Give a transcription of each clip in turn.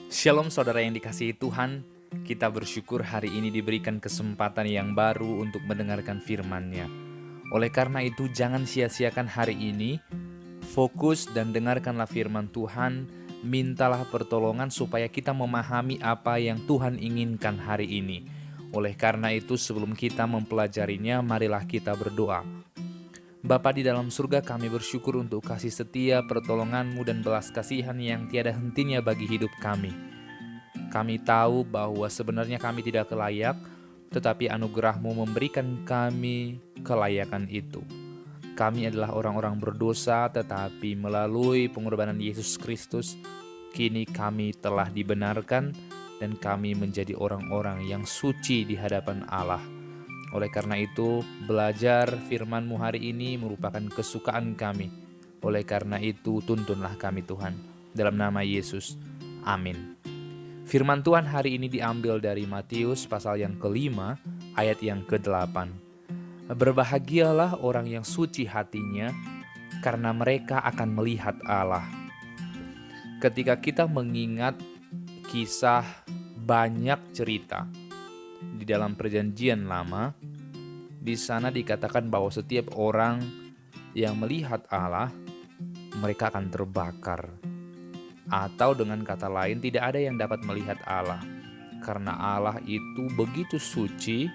Shalom saudara yang dikasihi Tuhan, kita bersyukur hari ini diberikan kesempatan yang baru untuk mendengarkan firman-Nya. Oleh karena itu jangan sia-siakan hari ini, fokus dan dengarkanlah firman Tuhan, mintalah pertolongan supaya kita memahami apa yang Tuhan inginkan hari ini. Oleh karena itu sebelum kita mempelajarinya, marilah kita berdoa. Bapa di dalam surga, kami bersyukur untuk kasih setia, pertolongan-Mu dan belas kasihan yang tiada hentinya bagi hidup kami. Kami tahu bahwa sebenarnya kami tidak layak, tetapi anugerah-Mu memberikan kami kelayakan itu. Kami adalah orang-orang berdosa, tetapi melalui pengorbanan Yesus Kristus, kini kami telah dibenarkan dan kami menjadi orang-orang yang suci di hadapan Allah. Oleh karena itu, belajar firman-Mu hari ini merupakan kesukaan kami. Oleh karena itu, tuntunlah kami Tuhan. Dalam nama Yesus, amin. Firman Tuhan hari ini diambil dari Matius pasal yang ke-5, ayat yang ke-8. Berbahagialah orang yang suci hatinya, karena mereka akan melihat Allah. Ketika kita mengingat kisah banyak cerita di dalam Perjanjian Lama, di sana dikatakan bahwa setiap orang yang melihat Allah, mereka akan terbakar. Atau dengan kata lain, tidak ada yang dapat melihat Allah, karena Allah itu begitu suci,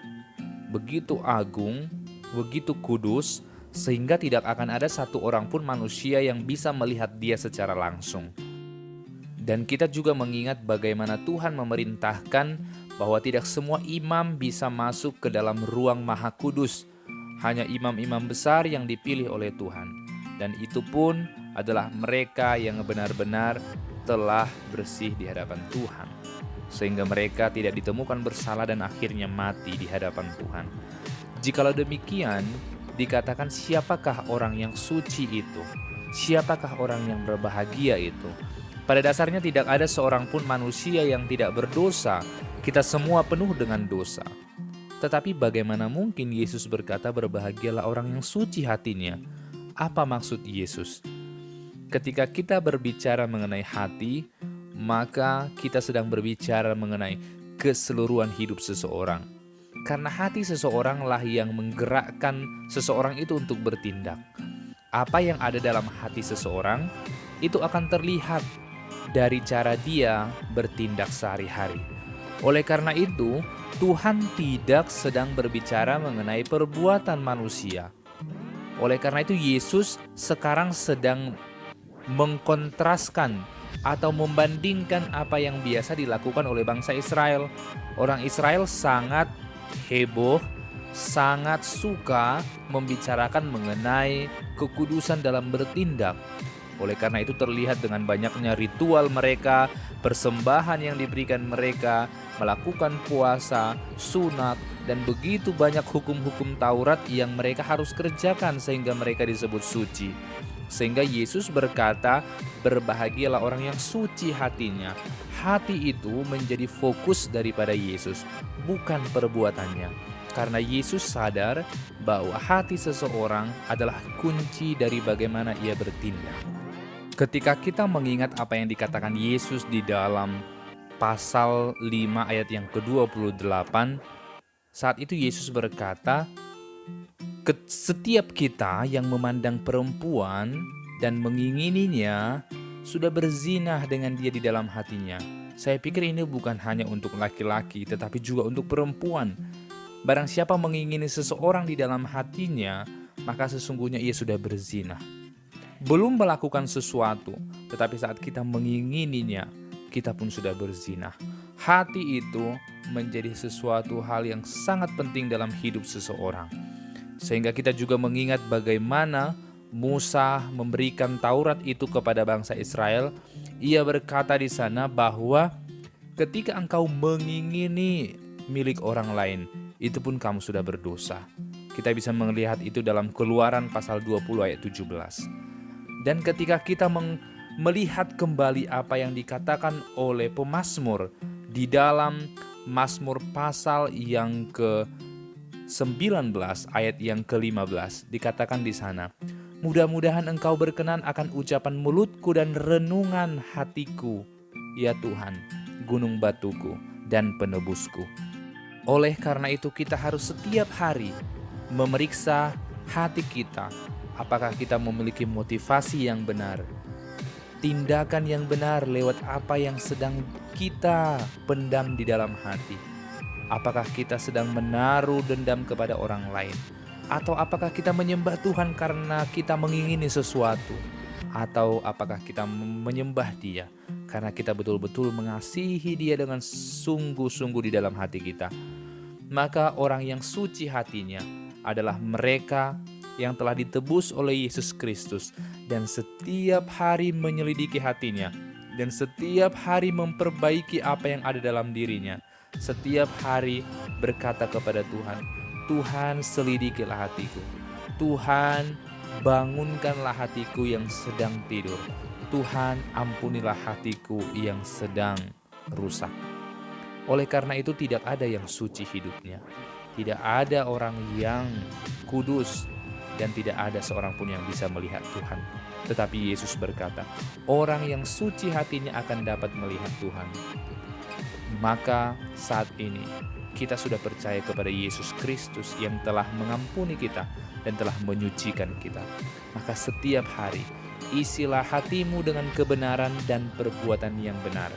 begitu agung, begitu kudus, sehingga tidak akan ada satu orang pun manusia yang bisa melihat Dia secara langsung. Dan kita juga mengingat bagaimana Tuhan memerintahkan bahwa tidak semua imam bisa masuk ke dalam ruang maha kudus. Hanya imam-imam besar yang dipilih oleh Tuhan. Dan itu pun adalah mereka yang benar-benar telah bersih di hadapan Tuhan. Sehingga mereka tidak ditemukan bersalah dan akhirnya mati di hadapan Tuhan. Jikalau demikian, dikatakan siapakah orang yang suci itu? Siapakah orang yang berbahagia itu? Pada dasarnya tidak ada seorang pun manusia yang tidak berdosa. Kita semua penuh dengan dosa. Tetapi bagaimana mungkin Yesus berkata berbahagialah orang yang suci hatinya? Apa maksud Yesus? Ketika kita berbicara mengenai hati, maka kita sedang berbicara mengenai keseluruhan hidup seseorang. Karena hati seseoranglah yang menggerakkan seseorang itu untuk bertindak. Apa yang ada dalam hati seseorang, itu akan terlihat dari cara dia bertindak sehari-hari. Oleh karena itu, Tuhan tidak sedang berbicara mengenai perbuatan manusia. Oleh karena itu, Yesus sekarang sedang mengkontraskan atau membandingkan apa yang biasa dilakukan oleh bangsa Israel. Orang Israel sangat heboh, sangat suka membicarakan mengenai kekudusan dalam bertindak. Oleh karena itu terlihat dengan banyaknya ritual mereka, persembahan yang diberikan mereka, melakukan puasa, sunat, dan begitu banyak hukum-hukum Taurat yang mereka harus kerjakan sehingga mereka disebut suci. Sehingga Yesus berkata, berbahagialah orang yang suci hatinya. Hati itu menjadi fokus daripada Yesus, bukan perbuatannya. Karena Yesus sadar bahwa hati seseorang adalah kunci dari bagaimana ia bertindak. Ketika kita mengingat apa yang dikatakan Yesus di dalam pasal 5 ayat yang ke-28, saat itu Yesus berkata, setiap kita yang memandang perempuan dan mengingininya sudah berzinah dengan dia di dalam hatinya. Saya pikir ini bukan hanya untuk laki-laki tetapi juga untuk perempuan. Barang siapa mengingini seseorang di dalam hatinya, maka sesungguhnya ia sudah berzinah. Belum melakukan sesuatu, tetapi saat kita mengingininya, kita pun sudah berzinah. Hati itu menjadi sesuatu hal yang sangat penting dalam hidup seseorang. Sehingga kita juga mengingat bagaimana Musa memberikan Taurat itu kepada bangsa Israel. Ia berkata di sana bahwa ketika engkau mengingini milik orang lain, itu pun kamu sudah berdosa. Kita bisa melihat itu dalam Keluaran pasal 20 ayat 17. Dan ketika kita melihat kembali apa yang dikatakan oleh pemazmur di dalam Mazmur pasal yang ke-19 ayat yang ke-15, dikatakan di sana, mudah-mudahan engkau berkenan akan ucapan mulutku dan renungan hatiku, ya Tuhan. gunung batuku, dan penebusku. Oleh karena itu kita harus setiap hari memeriksa hati kita, apakah kita memiliki motivasi yang benar, tindakan yang benar lewat apa yang sedang kita pendam di dalam hati. Apakah kita sedang menaruh dendam kepada orang lain? Atau apakah kita menyembah Tuhan karena kita mengingini sesuatu? Atau apakah kita menyembah Dia karena kita betul-betul mengasihi Dia dengan sungguh-sungguh di dalam hati kita? Maka orang yang suci hatinya adalah mereka yang telah ditebus oleh Yesus Kristus dan setiap hari menyelidiki hatinya dan setiap hari memperbaiki apa yang ada dalam dirinya. Setiap hari berkata kepada Tuhan, Tuhan selidikilah hatiku. Tuhan bangunkanlah hatiku yang sedang tidur. Tuhan ampunilah hatiku yang sedang rusak. Oleh karena itu tidak ada yang suci hidupnya. Tidak ada orang yang kudus dan tidak ada seorang pun yang bisa melihat Tuhan. Tetapi Yesus berkata, orang yang suci hatinya akan dapat melihat Tuhan. Maka saat ini kita sudah percaya kepada Yesus Kristus yang telah mengampuni kita dan telah menyucikan kita. Maka setiap hari isilah hatimu dengan kebenaran dan perbuatan yang benar.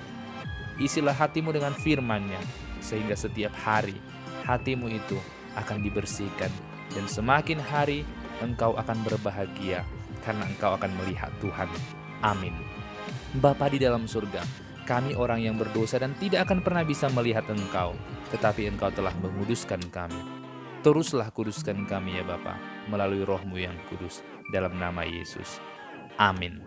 Isilah hatimu dengan firman-Nya, sehingga setiap hari hatimu itu akan dibersihkan dan semakin hari engkau akan berbahagia karena engkau akan melihat Tuhan. Amin. Bapa di dalam surga, kami orang yang berdosa dan tidak akan pernah bisa melihat Engkau, tetapi Engkau telah menguduskan kami. Teruslah kuduskan kami ya Bapa, melalui Roh-Mu yang kudus, dalam nama Yesus. Amin.